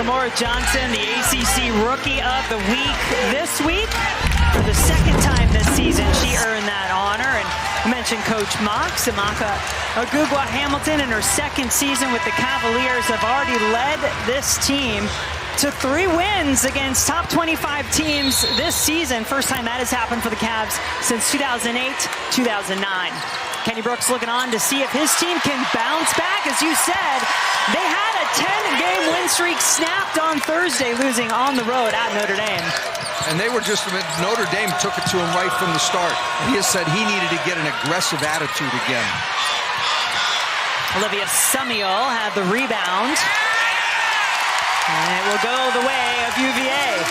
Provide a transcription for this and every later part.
Kamora Johnson, the ACC Rookie of the Week this week. For the second time this season, she earned that honor. And I mentioned Coach Mox, Amaka Agugua-Hamilton, in her second season with the Cavaliers, have already led this team to 3 wins against top 25 teams this season. First time that has happened for the Cavs since 2008-2009. Kenny Brooks looking on to see if his team can bounce back. As you said, they had a 10-game win streak snapped on Thursday, losing on the road at Notre Dame. And they were just, Notre Dame took it to him right from the start. He has said he needed to get an aggressive attitude again. Olivia Summiel had the rebound. And it will go the way of UVA.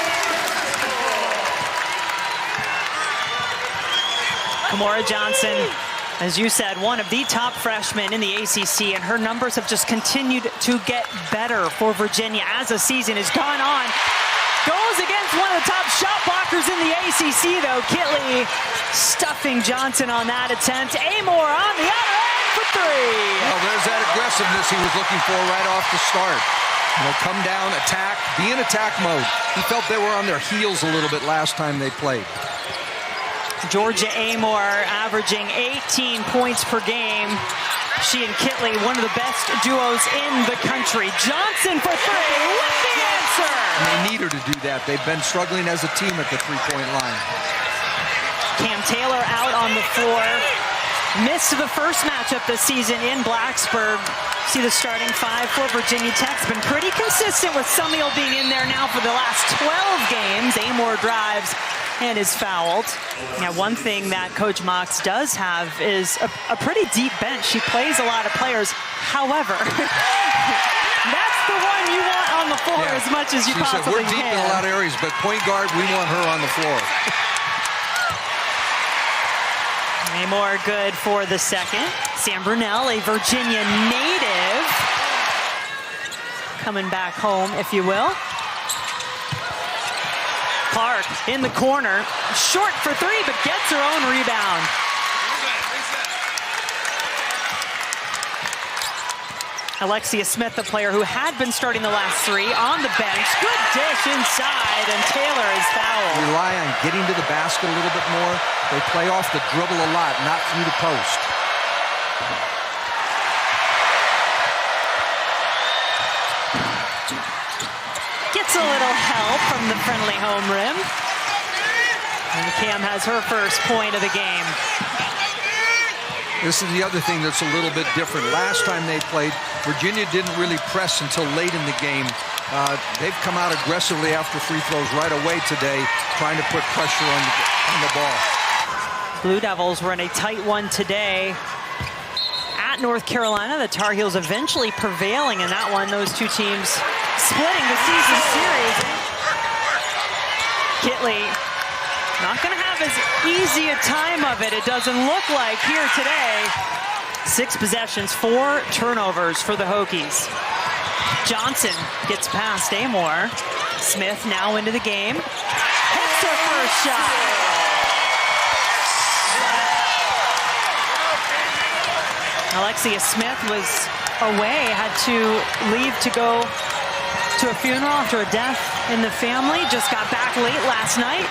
Kamora Johnson, as you said, one of the top freshmen in the ACC, and her numbers have just continued to get better for Virginia as the season has gone on. Goes against one of the top shot blockers in the ACC, though. Kitley stuffing Johnson on that attempt. Amor on the other end for 3. Well, there's that aggressiveness he was looking for right off the start. You know, come down, attack, be in attack mode. He felt they were on their heels a little bit last time they played. Georgia Amor averaging 18 points per game. She and Kitley, one of the best duos in the country. Johnson for 3 with the answer. And they need her to do that. They've been struggling as a team at the three-point line. Cam Taylor out on the floor. Missed the first matchup this season in Blacksburg. See the starting 5 for Virginia Tech's been pretty consistent, with Summiel being in there now for the last 12 games. Amor drives and is fouled. Now, one thing that Coach Mox does have is a pretty deep bench. She plays a lot of players. However, that's the one you want on the floor as much as you possibly can. We're deep can. in a lot of areas, but point guard, we want her on the floor. Amor good for the second. Sam Brunel, a Virginia native, coming back home, if you will. Clark in the corner, short for 3, but gets her own rebound. Alexia Smith, the player who had been starting the last 3, on the bench. Good dish inside, and Taylor is fouled. Rely on getting to the basket a little bit more. They play off the dribble a lot, not through the post. Gets a little help from the friendly home rim. And Cam has her first point of the game. This is the other thing that's a little bit different. Last time they played, Virginia didn't really press until late in the game. They've come out aggressively after free throws right away today, trying to put pressure on the ball. Blue Devils were in a tight one today at North Carolina. The Tar Heels eventually prevailing in that one. Those two teams splitting the season series. Kitley not going to have as easy a time of it, it doesn't look like, here today. 6 possessions, 4 turnovers for the Hokies. Johnson gets past Amor. Smith now into the game. Hits her first shot. Alexia Smith was away, had to leave to go to a funeral after a death in the family. Just got back late last night.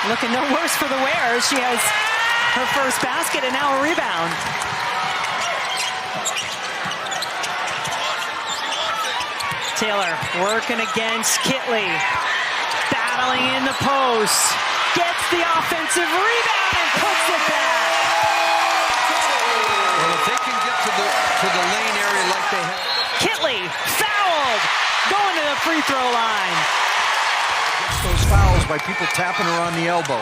Looking no worse for the wearer. She has her first basket and now a rebound. Taylor working against Kitley. Battling in the post. Gets the offensive rebound and puts it back. Well, if they can get to the lane area like they have. Kitley fouled. Going to the free throw line. Those fouls by people tapping her on the elbow.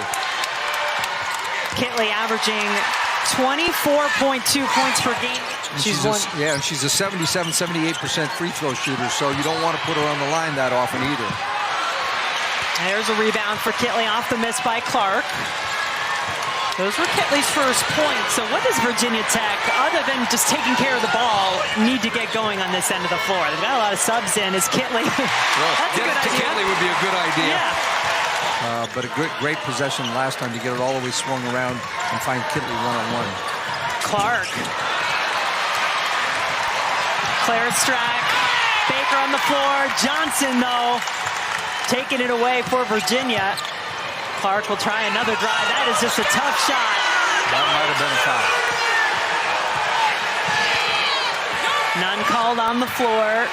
Kitley averaging 24.2 points per game. She's a 77-78% free throw shooter, so you don't want to put her on the line that often either. There's a rebound for Kitley off the miss by Clark. Those were Kitley's first points. So what does Virginia Tech, other than just taking care of the ball, need to get going on this end of the floor? They've got a lot of subs in. Is Kitley? Well, that's a good idea. Kitley would be a good idea. Yeah. But a great possession last time to get it all the way swung around and find Kitley one-on-one. Clark. Claire Strack Baker on the floor. Johnson, though, taking it away for Virginia. Clark will try another drive. That is just a tough shot. That might have been a foul. None called on the floor.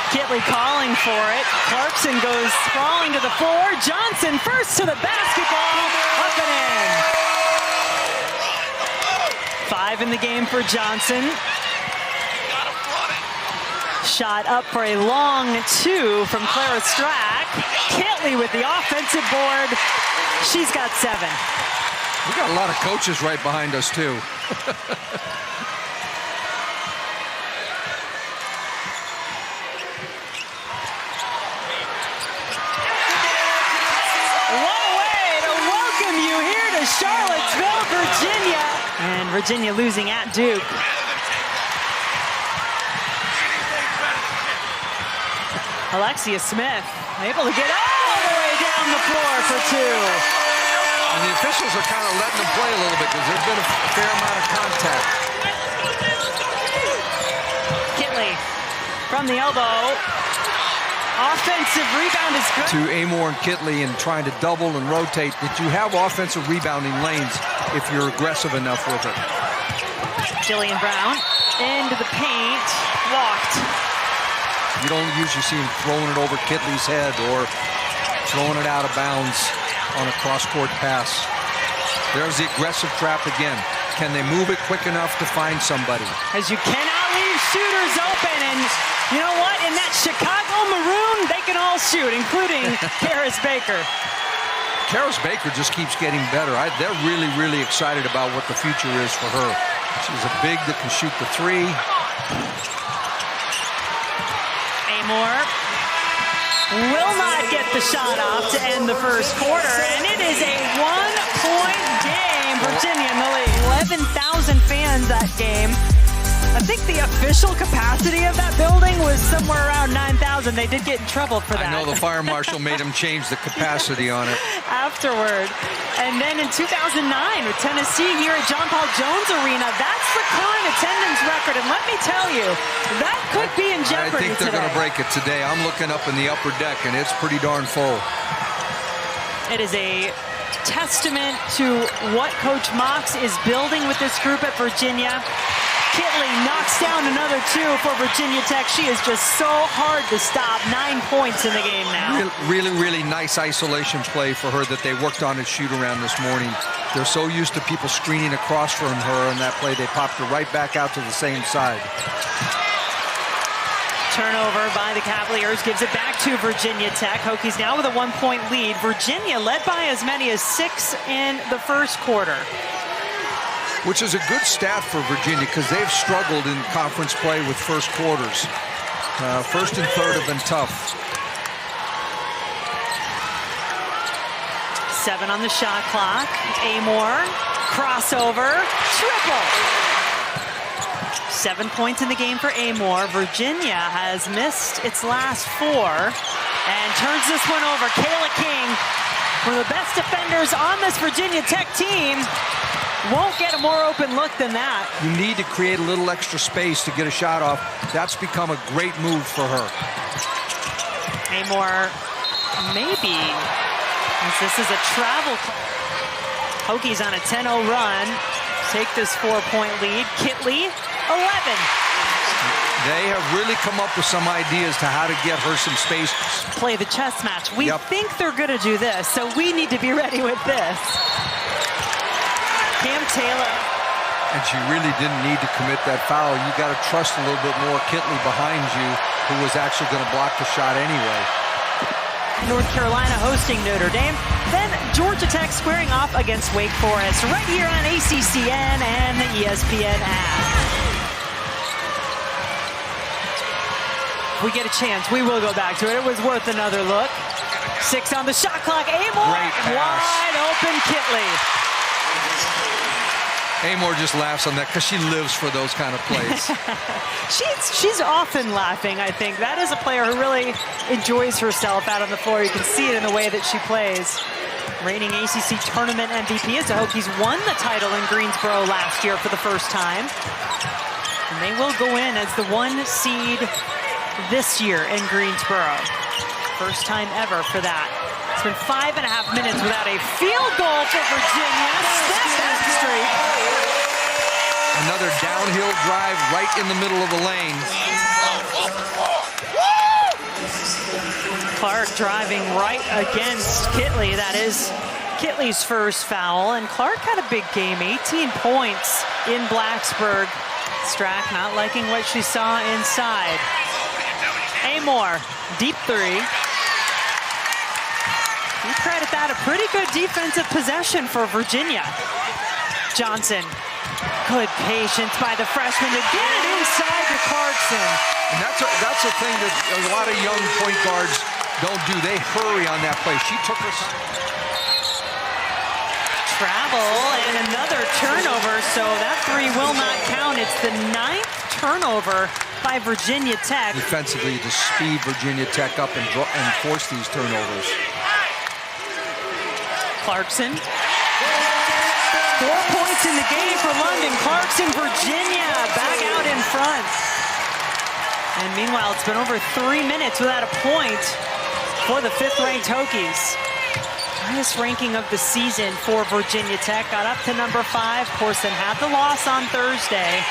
Kitley calling for it. Clarkson goes sprawling to the floor. Johnson first to the basketball. Up and in. 5 in the game for Johnson. Shot up for a long 2 from Clara Strack. Kitley with the offensive board. She's got 7. We got a lot of coaches right behind us, too. Charlottesville, Virginia. And Virginia losing at Duke. Alexia Smith able to get all the way down the floor for 2. And the officials are kind of letting them play a little bit because there's been a fair amount of contact. Kitley from the elbow. Offensive rebound is good. To Amor and Kitley and trying to double and rotate, that you have offensive rebounding lanes if you're aggressive enough with it. Jillian Brown into the paint, walked. You don't usually see him throwing it over Kitley's head or throwing it out of bounds on a cross-court pass. There's the aggressive trap again. Can they move it quick enough to find somebody? As you cannot leave shooters open, and you know what? In that Chicago maroon, they can all shoot, including Karis Baker. Karis Baker just keeps getting better. They're really, really excited about what the future is for her. She's a big that can shoot the 3. Amor will not get the shot off to end the first quarter, and it is a 1-point game. Virginia in the lead. 11,000 fans that game. I think the official capacity of that building was somewhere around 9,000. They did get in trouble for that. I know the fire marshal made them change the capacity on it. Afterward. And then in 2009 with Tennessee here at John Paul Jones Arena, that's the current attendance record. And let me tell you, that could be in jeopardy today. I think they're going to break it today. I'm looking up in the upper deck, and it's pretty darn full. It is a testament to what Coach Mox is building with this group at Virginia. Kitley knocks down another 2 for Virginia Tech. She is just so hard to stop. 9 points in the game now. Really, really nice isolation play for her that they worked on at shoot-around this morning. They're so used to people screening across from her on that play, they popped her right back out to the same side. Turnover by the Cavaliers gives it back to Virginia Tech. Hokies now with a 1-point lead. Virginia led by as many as 6 in the first quarter. Which is a good stat for Virginia because they've struggled in conference play with first quarters. First and third have been tough. 7 on the shot clock. Amor, crossover, triple. 7 points in the game for Amor. Virginia has missed its last 4 and turns this one over. Kayla King, one of the best defenders on this Virginia Tech team, won't get a more open look than that. You need to create a little extra space to get a shot off. That's become a great move for her. Amor, maybe, as this is a travel. Hokies on a 10-0 run. Take this 4-point lead. Kitley, 11. They have really come up with some ideas to how to get her some space. Play the chess match. We think they're going to do this, so we need to be ready with this. Cam Taylor. And she really didn't need to commit that foul. You got to trust a little bit more Kitley behind you, who was actually going to block the shot anyway. North Carolina hosting Notre Dame. Then Georgia Tech squaring off against Wake Forest right here on ACCN and the ESPN app. If we get a chance, we will go back to it. It was worth another look. 6 on the shot clock. Amor, wide open Kitley. Amor just laughs on that because she lives for those kind of plays. She's often laughing, I think. That is a player who really enjoys herself out on the floor. You can see it in the way that she plays. reigning ACC tournament MVP as the Hokies won the title in Greensboro last year for the first time. And they will go in as the 1 seed this year in Greensboro. First time ever for that. It's been 5.5 minutes without a field goal for Virginia. Snap that straight. Another downhill drive right in the middle of the lane. Clark driving right against Kitley. That is Kitley's first foul. And Clark had a big game, 18 points in Blacksburg. Strack not liking what she saw inside. Amor, deep three. You credit that a pretty good defensive possession for Virginia. Johnson, good patience by the freshman to get it inside to Clarkson. And that's a thing that a lot of young point guards don't do. They hurry on that play. She took us. Travel and another turnover, so that three will not count. It's the 9th turnover by Virginia Tech. Defensively to speed Virginia Tech up and force these turnovers. Clarkson. 4 points in the game for London. Clarkson, Virginia, back out in front. And meanwhile, it's been over 3 minutes without a point for the 5th-ranked Hokies. Highest ranking of the season for Virginia Tech. Got up to number 5. Of course, then had the loss on Thursday.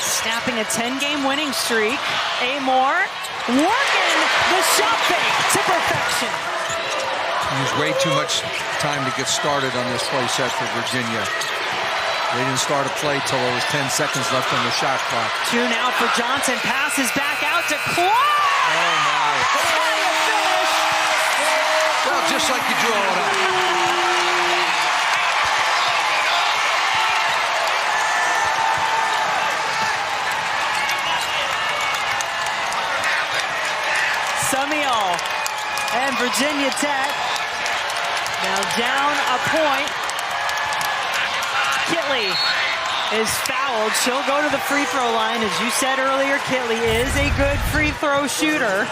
Snapping a 10-game winning streak. Amor working the shot fake to perfection. Used way too much time to get started on this play set for Virginia. They didn't start a play till there was 10 seconds left on the shot clock. 2 now for Johnson. Passes back out to Clark. Oh, my. Well, just like you draw it up. Samiel and Virginia Tech now down a point. Kitley is fouled. She'll go to the free throw line. As you said earlier, Kitley is a good free throw shooter.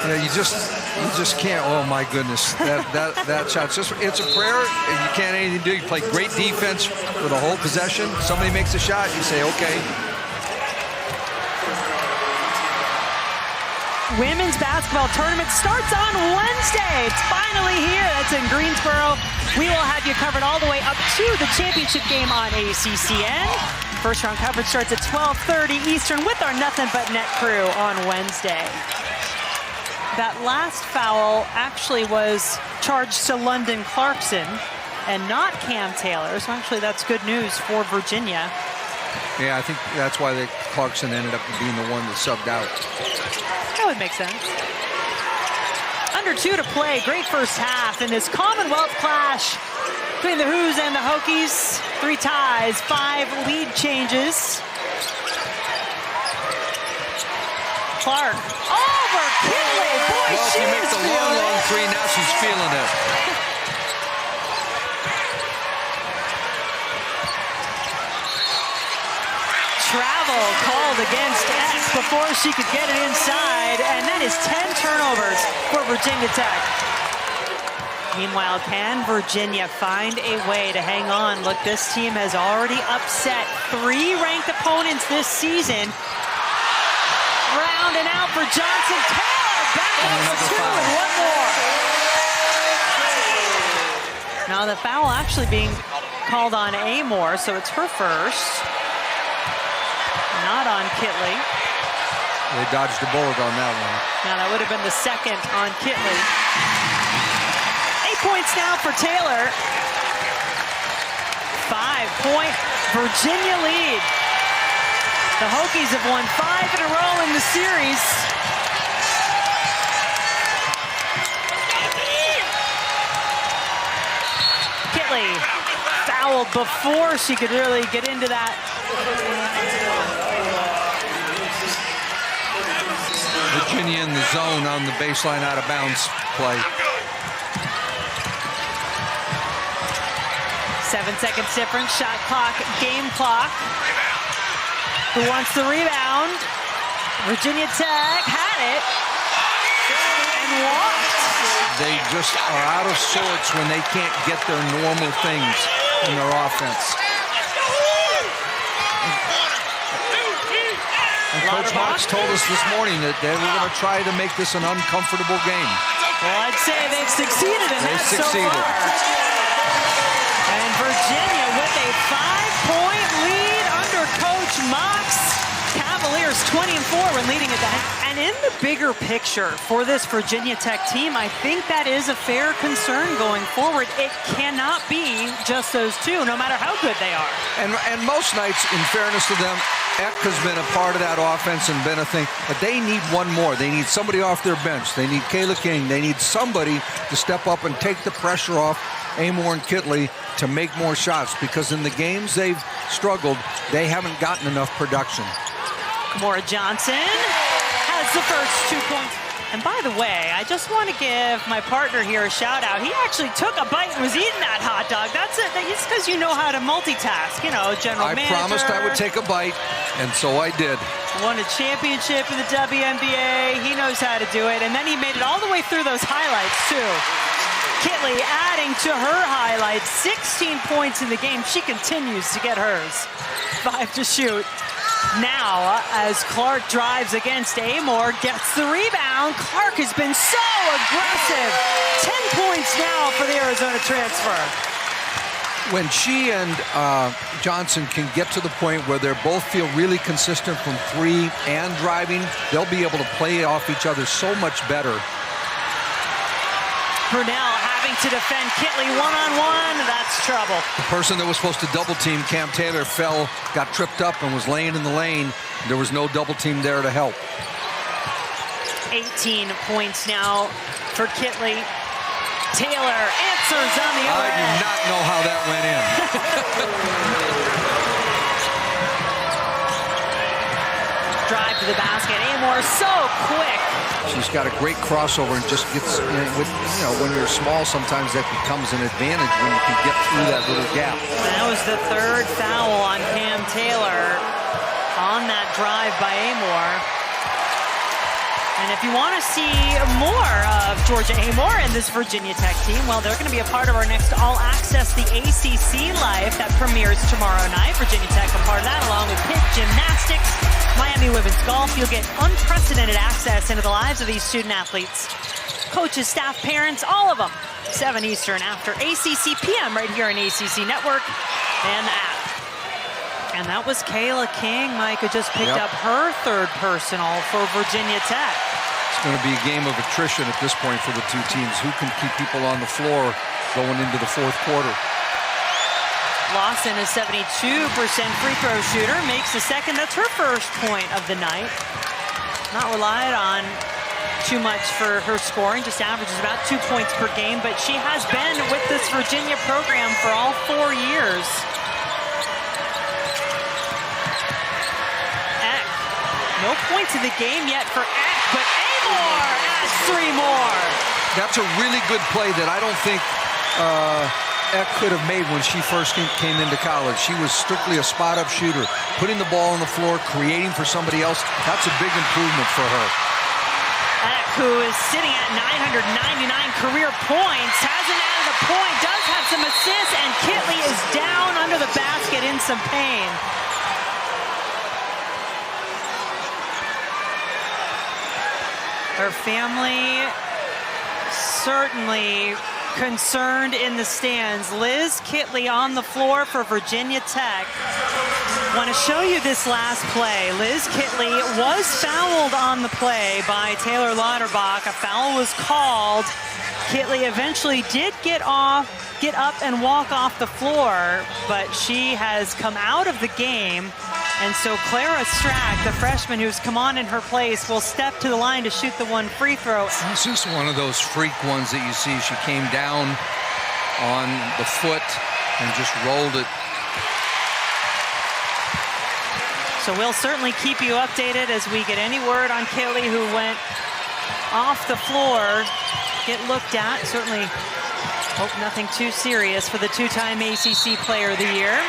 Yeah, you just can't. Oh my goodness, that shot. It's a prayer, and you can't anything do. You play great defense for the whole possession. Somebody makes a shot, you say, okay. Women's basketball tournament starts on Wednesday. It's finally here. That's in Greensboro. We will have you covered all the way up to the championship game on ACCN. First round coverage starts at 12:30 Eastern with our Nothing But Net crew on Wednesday. That last foul actually was charged to London Clarkson and not Cam Taylor. So actually that's good news for Virginia. Yeah, I think that's why Clarkson ended up being the one that subbed out. That would make sense. Under 2 to play. Great first half in this Commonwealth clash between the Whoos and the Hokies. 3 ties, 5 lead changes. Clark over Kitley. Boy, well, she if you make is the feeling long it. three, now she's feeling it. Travel called against X before she could get it inside, and that is 10 turnovers for Virginia Tech. Meanwhile, can Virginia find a way to hang on? Look, this team has already upset 3 ranked opponents this season. Round and out for Johnson. Taylor back up for 2 and 1 more. Now the foul actually being called on Amor, so it's her first. Not on Kitley. They dodged the bullet on that one. Now that would have been the second on Kitley. 8 points now for Taylor. 5-point Virginia lead. The Hokies have won 5 in a row in the series. Kitley fouled before she could really get into that. Virginia in the zone on the baseline out of bounds play. 7 seconds difference, shot clock, game clock. Who wants the rebound? Virginia Tech had it. And and walked. They just are out of sorts when they can't get their normal things in their offense. And Coach Marks told us this morning that they were going to try to make this an uncomfortable game. Well, I'd say they've succeeded in that so far. And Virginia with a 5-point lead under Coach Marks. Cavaliers 20-4 when leading at the half. And in the bigger picture for this Virginia Tech team, I think that is a fair concern going forward. It cannot be just those two, no matter how good they are. And most nights, in fairness to them, Eck has been a part of that offense and been a thing, but they need one more. They need somebody off their bench. They need Kayla King. They need somebody to step up and take the pressure off Amor and Kitley to make more shots, because in the games they've struggled, they haven't gotten enough production. Kamora Johnson has the first 2 points. And by the way, I just want to give my partner here a shout out. He actually took a bite and was eating that hot dog. That's it. It's because you know how to multitask, you know, general manager. I promised I would take a bite, and so I did. Won a championship in the WNBA. He knows how to do it. And then he made it all the way through those highlights, too. Kitley adding to her highlights, 16 points in the game. She continues to get hers. 5 to shoot. Now, as Clark drives against Amor, gets the rebound. Clark has been so aggressive. 10 points now for the Arizona transfer. When she and Johnson can get to the point where they both feel really consistent from three and driving, they'll be able to play off each other so much better. Brunel having to defend Kitley one-on-one. That's trouble. The person that was supposed to double team Cam Taylor fell, got tripped up, and was laying in the lane. There was no double team there to help. 18 points now for Kitley. Taylor answers on the other end. I do not know how that went in. Drive to the basket. Amor so quick. She's got a great crossover and just gets, with, when you're small, sometimes that becomes an advantage when you can get through that little gap. That was the third foul on Cam Taylor on that drive by Amor. And if you want to see more of Georgia Amor and this Virginia Tech team, well, they're going to be a part of our next All Access, the ACC Live, that premieres tomorrow night. Virginia Tech a part of that, along with Pitt Gymnastics, Miami Women's Golf. You'll get unprecedented access into the lives of these student athletes. Coaches, staff, parents, all of them. 7 Eastern after ACC PM right here on ACC Network and the app. And that was Kayla King, Mike, who just picked up her third personal for Virginia Tech. It's going to be a game of attrition at this point for the two teams. Who can keep people on the floor going into the fourth quarter? Lawson, a 72% free throw shooter, makes the second. That's her first point of the night. Not relied on too much for her scoring, just averages about 2 points per game, but she has been with this Virginia program for all 4 years. Eck, no points in the game yet for Eck, but Amor adds 3 more. That's a really good play that I don't think Eck could have made when she first came into college. She was strictly a spot-up shooter, putting the ball on the floor, creating for somebody else. That's a big improvement for her. Eck, who is sitting at 999 career points, hasn't added a point, does have some assists, and Kitley is down under the basket in some pain. Her family certainly concerned in the stands. Liz Kitley on the floor for Virginia Tech. Want to show you this last play. Liz Kitley was fouled on the play by Taylor Lauterbach. A foul was called. Kitley eventually did get up and walk off the floor, but she has come out of the game. And so Clara Strack, the freshman who's come on in her place, will step to the line to shoot the one free throw. It's just one of those freak ones that you see. She came down on the foot and just rolled it. So we'll certainly keep you updated as we get any word on Kitley, who went off the floor, get looked at. Certainly hope nothing too serious for the two-time ACC Player of the Year.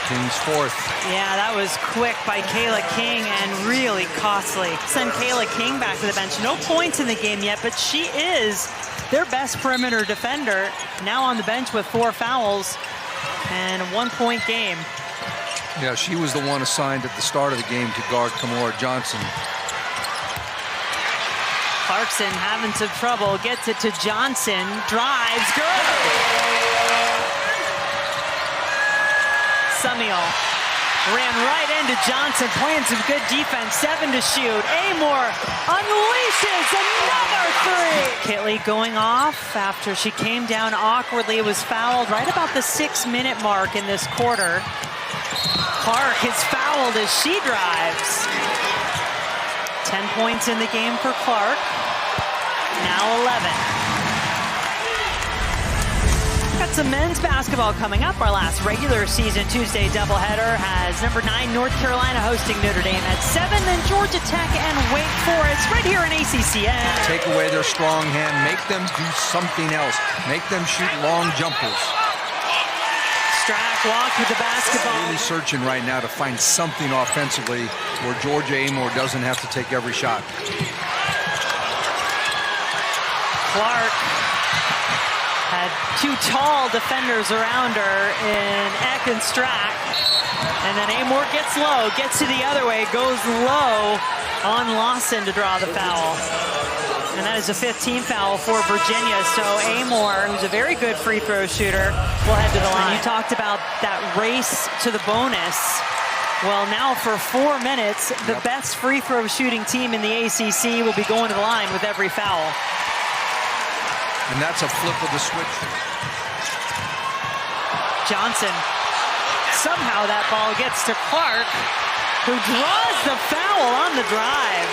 King's fourth. Yeah, that was quick by Kayla King and really costly. Send Kayla King back to the bench. No points in the game yet, but she is their best perimeter defender. Now on the bench with 4 fouls and a 1-point game. Yeah, she was the one assigned at the start of the game to guard Kamora Johnson. Clarkson having some trouble, gets it to Johnson, drives, good! Samiel ran right into Johnson, playing some good defense, 7 to shoot. Amor unleashes another 3! Kitley going off after she came down awkwardly, was fouled right about the 6-minute mark in this quarter. Clark is fouled as she drives. 10 points in the game for Clark, now 11. Got some men's basketball coming up. Our last regular season Tuesday doubleheader has number 9 North Carolina hosting Notre Dame at 7, then Georgia Tech and Wake Forest right here in ACCN. Take away their strong hand, make them do something else. Make them shoot long jumpers. Strack walked with the basketball. Really searching right now to find something offensively where Georgia Amor doesn't have to take every shot. Clark had 2 tall defenders around her in Eck and Strack. And then Amor gets low, gets to the other way, goes low on Lawson to draw the foul. And that is a 15th foul for Virginia. So Amor, who's a very good free throw shooter, will head to the line. You talked about that race to the bonus. Well, now for 4 minutes, the best free throw shooting team in the ACC will be going to the line with every foul. And that's a flip of the switch. Johnson. Somehow that ball gets to Clark, who draws the foul on the drive.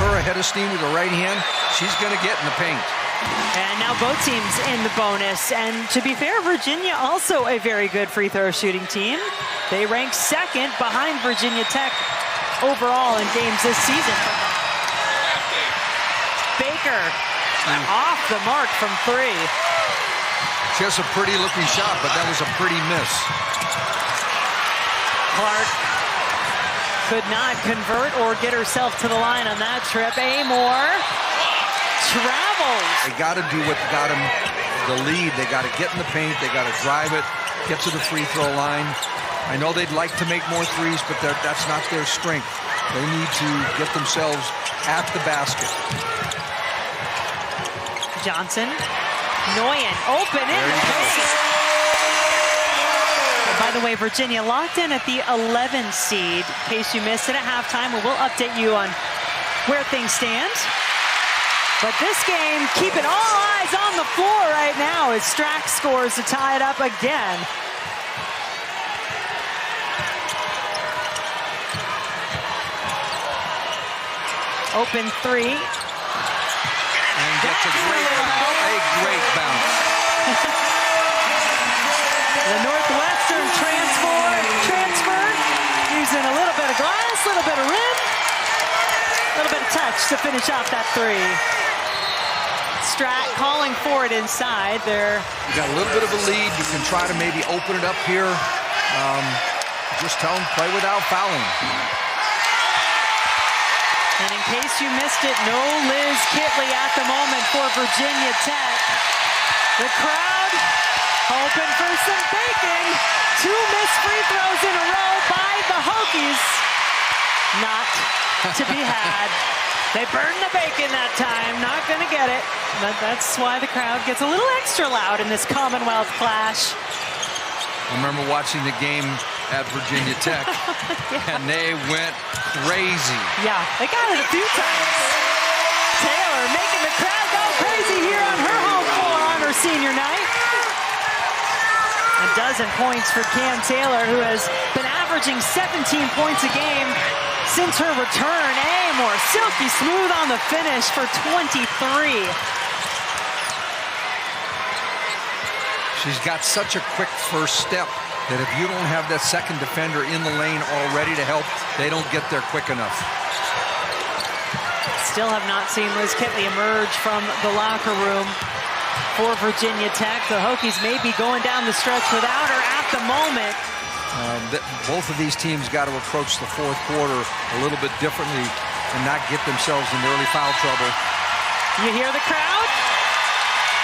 Her ahead of steam with the right hand, she's going to get in the paint. And now both teams in the bonus. And to be fair, Virginia also a very good free throw shooting team. They rank 2nd behind Virginia Tech overall in games this season. Baker off the mark from 3. She has a pretty looking shot, but that was a pretty miss. Clark could not convert or get herself to the line on that trip. Amor travels. They got to do what got them the lead. They got to get in the paint. They got to drive it, get to the free throw line. I know they'd like to make more threes, but that's not their strength. They need to get themselves at the basket. Johnson, Nguyen, open in the paint. By the way, Virginia locked in at the 11 seed. In case you missed it at halftime, we'll update you on where things stand. But this game, keeping all eyes on the floor right now as Strack scores to tie it up again. Open 3. And gets a great bounce. The Northwestern transfer, using a little bit of glass, a little bit of rim, a little bit of touch to finish off that 3. Strack calling for it inside there. You got a little bit of a lead. You can try to maybe open it up here. Just tell them play without fouling. And in case you missed it, no Liz Kitley at the moment for Virginia Tech. The crowd hoping for some bacon. 2 missed free throws in a row by the Hokies. Not to be had. They burned the bacon that time. Not going to get it. But that's why the crowd gets a little extra loud in this Commonwealth clash. I remember watching the game at Virginia Tech, and they went crazy. Yeah, they got it a few times. Taylor making the crowd go crazy here on her home floor on her senior night. A dozen points for Cam Taylor, who has been averaging 17 points a game since her return. Amor silky smooth on the finish for 23. She's got such a quick first step that if you don't have that second defender in the lane already to help, they don't get there quick enough. Still have not seen Liz Kitley emerge from the locker room for Virginia Tech. The Hokies may be going down the stretch without her at the moment. Both of these teams got to approach the fourth quarter a little bit differently and not get themselves into early foul trouble. You hear the crowd?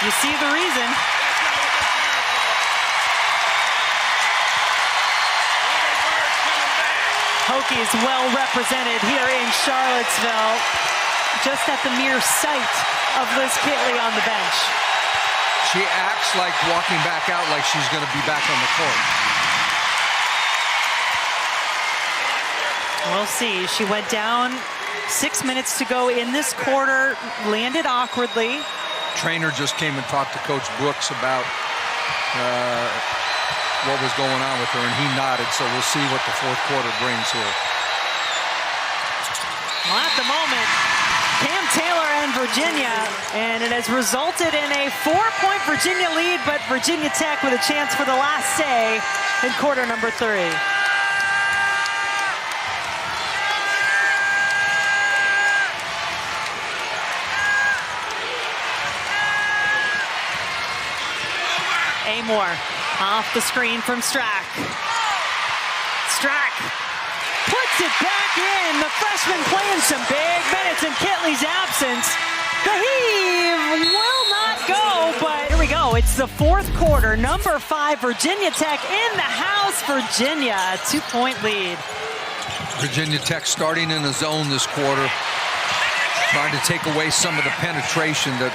You see the reason. Hokies well represented here in Charlottesville, just at the mere sight of Liz Kitley on the bench. She acts like walking back out like she's going to be back on the court. We'll see. She went down, 6 minutes to go in this quarter, landed awkwardly. Trainer just came and talked to Coach Brooks about what was going on with her, and he nodded, so we'll see what the fourth quarter brings here. Well, at the moment, Cam Taylor and Virginia, and it has resulted in a 4-point Virginia lead, but Virginia Tech with a chance for the last say in quarter number 3. Amore off the screen from Strack. Strack puts it back in. The freshman playing some big minutes in Kitley's absence. The heave will not go, but here we go. It's the fourth quarter. Number 5, Virginia Tech in the house. Virginia, a 2-point lead. Virginia Tech starting in the zone this quarter, trying to take away some of the penetration that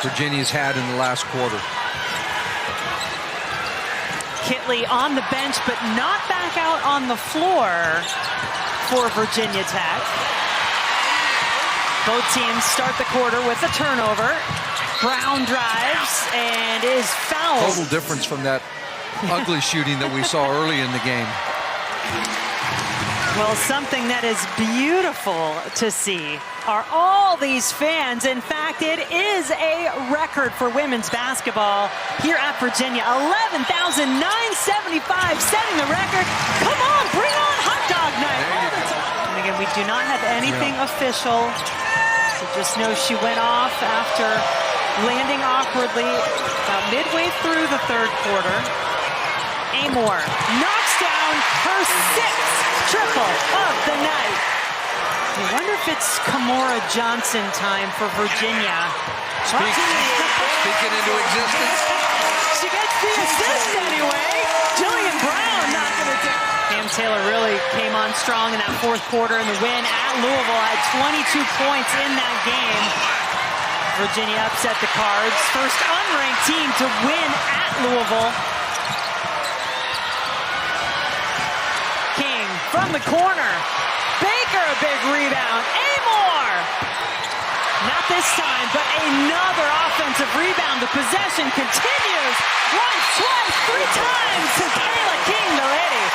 Virginia's had in the last quarter. Kitley on the bench, but not back out on the floor for Virginia Tech. Both teams start the quarter with a turnover. Brown drives and is fouled. Total difference from that ugly shooting that we saw early in the game. Well, something that is beautiful to see are all these fans. In fact, it is a record for women's basketball here at Virginia. 11,975, setting the record. Come on, bring on hot dog night. And again, we do not have anything official. So just know she went off after landing awkwardly about midway through the third quarter. Amore knocks down her 6th triple of the night. I wonder if it's Kamora Johnson time for Virginia. Speaking into existence. She gets the assist anyway. Jillian Brown not going to do. Cam Taylor really came on strong in that fourth quarter, and the win at Louisville had 22 points in that game. Virginia upset the Cards. First unranked team to win at Louisville. King from the corner. Baker, a big rebound. Amore! Not this time, but another offensive rebound. The possession continues. Once, twice, 3 times to Kayla King, the lady.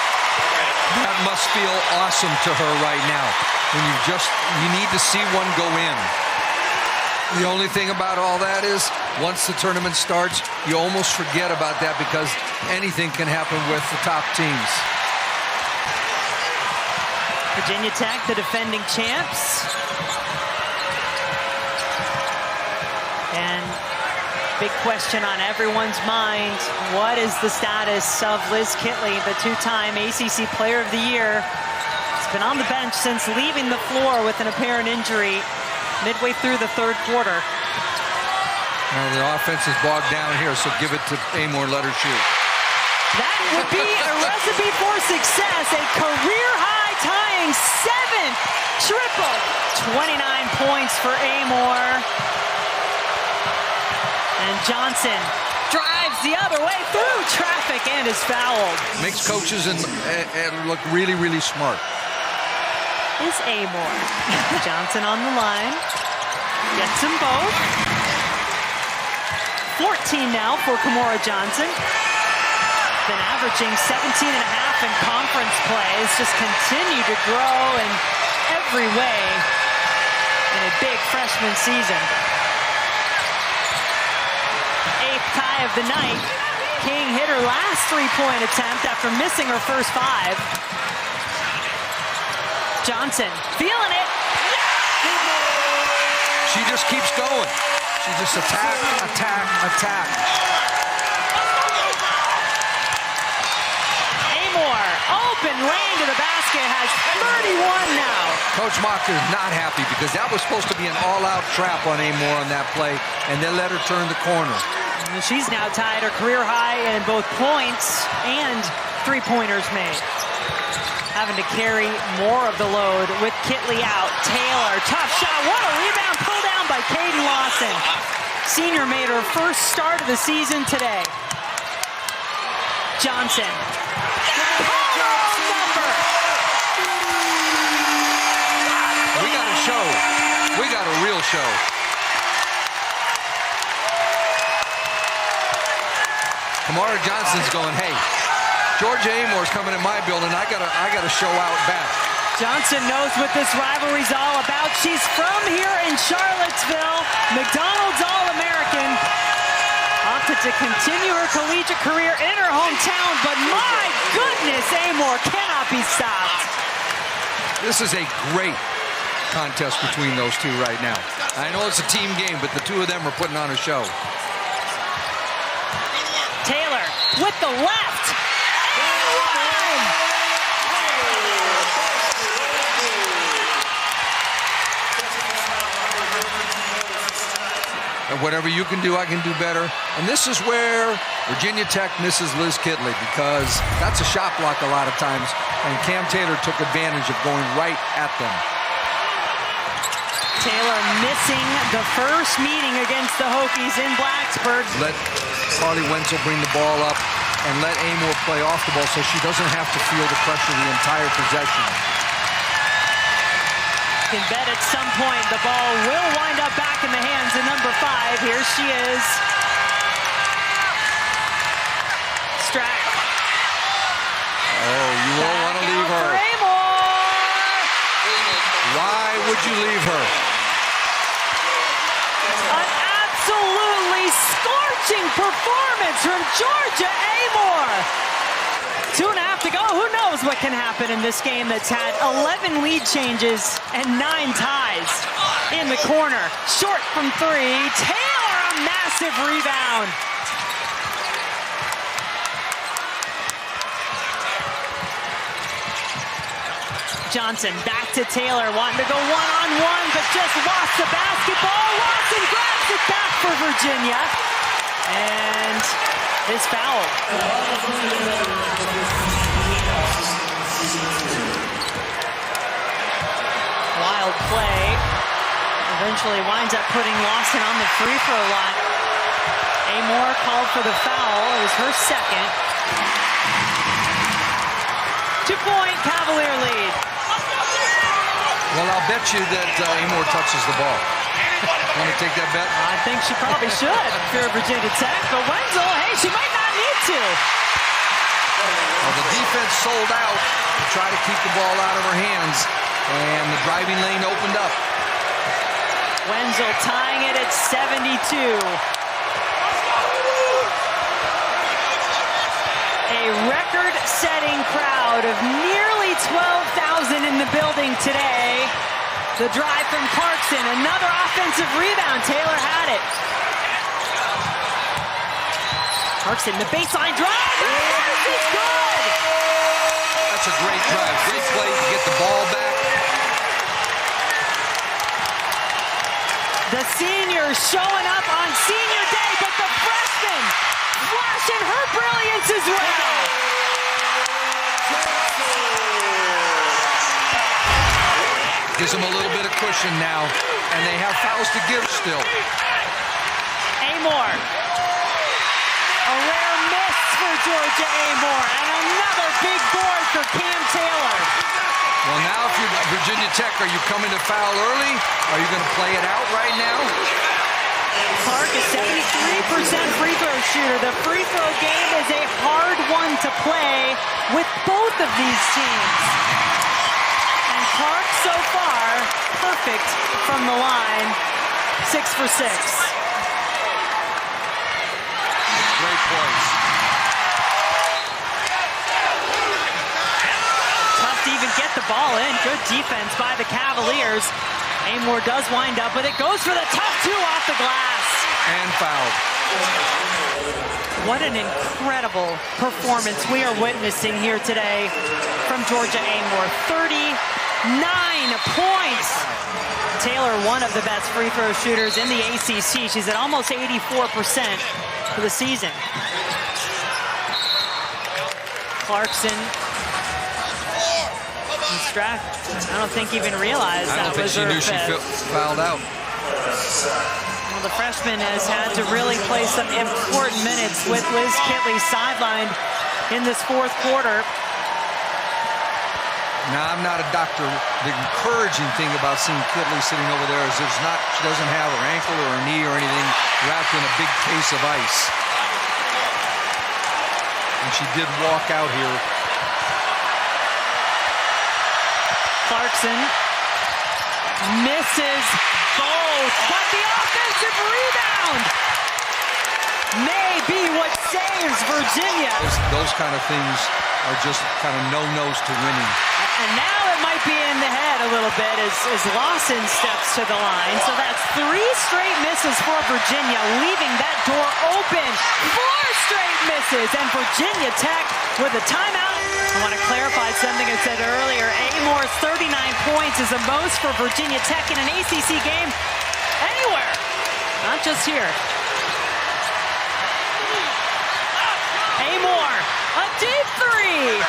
That must feel awesome to her right now. When you need to see one go in. The only thing about all that is, once the tournament starts, you almost forget about that because anything can happen with the top teams. Virginia Tech, the defending champs. And big question on everyone's mind, what is the status of Liz Kitley, the 2-time ACC Player of the Year? She's been on the bench since leaving the floor with an apparent injury midway through the third quarter. Well, the offense is bogged down here, so give it to Amore, let her shoot. That would be a recipe for success, a career-high tying 7th triple. 29 points for Amore. And Johnson drives the other way through traffic and is fouled. Makes coaches and look really, really smart. Is Amore. Johnson on the line. Gets them both. 14 now for Kamora Johnson. Been averaging 17.5 in conference play. Has just continued to grow in every way in a big freshman season. 8th tie of the night. King hit her last 3-point attempt after missing her first 5. Johnson feeling it. She just keeps going. She just attack, attack, attack. Amore open lane to the basket, has 31 now. Coach Mock is not happy because that was supposed to be an all-out trap on Amor on that play, and they let her turn the corner. And she's now tied her career high in both points and three-pointers made. Having to carry more of the load with Kitley out. Taylor, tough shot. What a rebound, pull down by Kaden Lawson. Senior made her first start of the season today. Johnson. Number. We got a show. We got a real show. Kamara Johnson's going, hey, Georgia Amor's coming in my building. I gotta show out back. Johnson knows what this rivalry's all about. She's from here in Charlottesville, McDonald's All-American. Opted to continue her collegiate career in her hometown, but my goodness, Amor cannot be stopped. This is a great contest between those two right now. I know it's a team game, but the two of them are putting on a show. Taylor with the left. And whatever you can do, I can do better. And this is where Virginia Tech misses Liz Kitley, because that's a shot block a lot of times, and Cam Taylor took advantage of going right at them. Taylor missing the first meeting against the Hokies in Blacksburg. Let Carly Wenzel bring the ball up and let Amor play off the ball so she doesn't have to feel the pressure the entire possession. Can bet at some point the ball will wind up back in the hands of number 5. Here she is. Strack. Oh, you won't want to leave her. Why would you leave her? An absolutely scorching performance from Georgia Amor. 2.5 to go. Who knows what can happen in this game that's had 11 lead changes and 9 ties. In the corner, short from 3. Taylor, a massive rebound. Johnson back to Taylor, wanting to go one-on-one, but just lost the basketball. Lawson grabs it back for Virginia. And is fouled. Wild play. Eventually winds up putting Lawson on the free throw line. Amor called for the foul. It was her second. 2-point Cavalier lead. Well, I'll bet you that Amor touches the ball. Want to take that bet? I think she probably should if you're Virginia Tech. But Wenzel, hey, she might not need to. Well, the defense sold out to try to keep the ball out of her hands, and the driving lane opened up. Wenzel tying it at 72. A record-setting crowd of nearly 12,000 in the building today. The drive from Clarkson, another offensive rebound. Taylor had it. Clarkson, the baseline drive. This is good. That's a great drive. Great play to get the ball back. The senior showing up on senior day, but the freshman flashing her brilliance as well. Gives them a little bit of cushion now, and they have fouls to give still. Amor. A rare miss for Georgia Amor, and another big board for Cam Taylor. Well, now if you're Virginia Tech, are you coming to foul early? Are you going to play it out right now? Clark is 73% free throw shooter. The free throw game is a hard one to play with both of these teams. And Clark so far, perfect from the line, 6 for 6. Great points. Tough to even get the ball in. Good defense by the Cavaliers. Amor does wind up, but it goes for the tough 2 off the glass. And fouled. What an incredible performance we are witnessing here today from from Georgia Amore, 39 points. Taylor, one of the best free throw shooters in the ACC. She's at almost 84% for the season. Clarkson. Strack, I don't think even realized that was her fifth. I don't think she knew she fouled out. Well, the freshman has had to really play some important minutes with Liz Kitley sidelined in this fourth quarter. Now, I'm not a doctor. The encouraging thing about seeing Kitley sitting over there is she doesn't have her ankle or her knee or anything wrapped in a big case of ice. And she did walk out here. Clarkson misses both, but the offensive rebound may be what saves Virginia. Those kind of things are just kind of no-nos to winning. And now it might be in the head a little bit as Lawson steps to the line. So that's 3 straight misses for Virginia, leaving that door open. 4 straight misses, and Virginia Tech with a timeout. I want to clarify something I said earlier. Amore's 39 points is the most for Virginia Tech in an ACC game anywhere, not just here. Amore, a deep 3.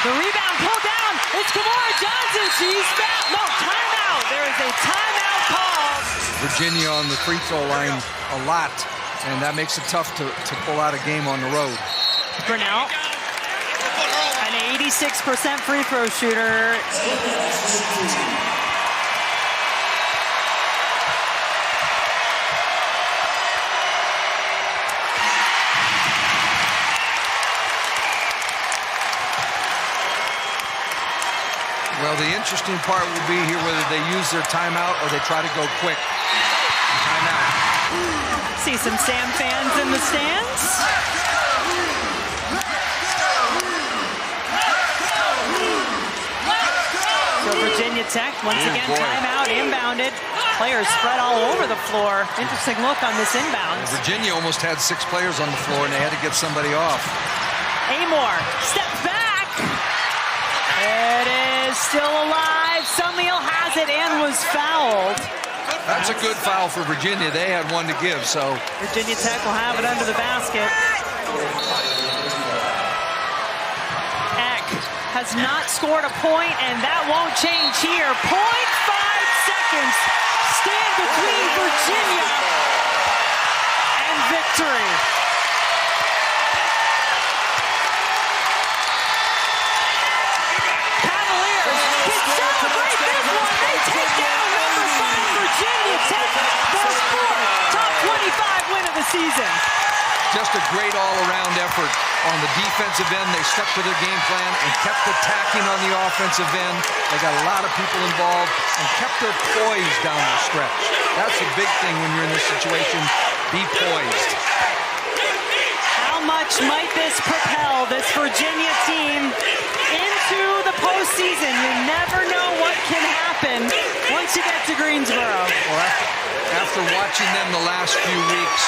The rebound pulled down. It's Kamora Johnson. She's fouled. No, timeout. There is a timeout called. Virginia on the free throw line a lot, and that makes it tough to pull out a game on the road. Grinnell, an 86% free throw shooter. Well, the interesting part will be here whether they use their timeout or they try to go quick. Timeout. See some Sam fans in the stands. So Virginia Tech, once again, timeout, inbounded. Players spread all over the floor. Interesting look on this inbound. Virginia almost had 6 players on the floor, and they had to get somebody off. Amore, step back. It is still alive. Summiel has it and was fouled. That's a good foul for Virginia. They had one to give, so. Virginia Tech will have it under the basket. Eck has not scored a point, and that won't change here. 0.5 seconds stand between Virginia and victory. Cavaliers can celebrate this one. They take down number 5 Virginia Tech, their 4th top 25 win of the season. Just a great all-around effort on the defensive end. They stuck to their game plan and kept attacking on the offensive end. They got a lot of people involved and kept their poise down the stretch. That's a big thing when you're in this situation. Be poised. How much might this propel this Virginia team into the postseason? You never know what can happen once you get to Greensboro. Well, after watching them the last few weeks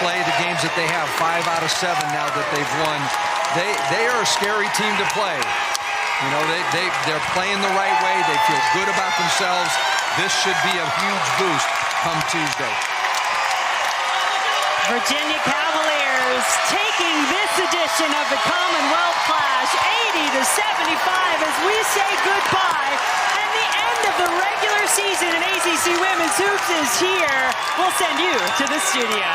play the games that they have, 5 out of 7 now that they've won, they are a scary team to play. You know, they're playing the right way. They feel good about themselves. This should be a huge boost come Tuesday. Virginia Cavaliers taking this edition of the Commonwealth Clash 80-75 as we say goodbye. And the end of the regular season in ACC Women's Hoops is here. We'll send you to the studio.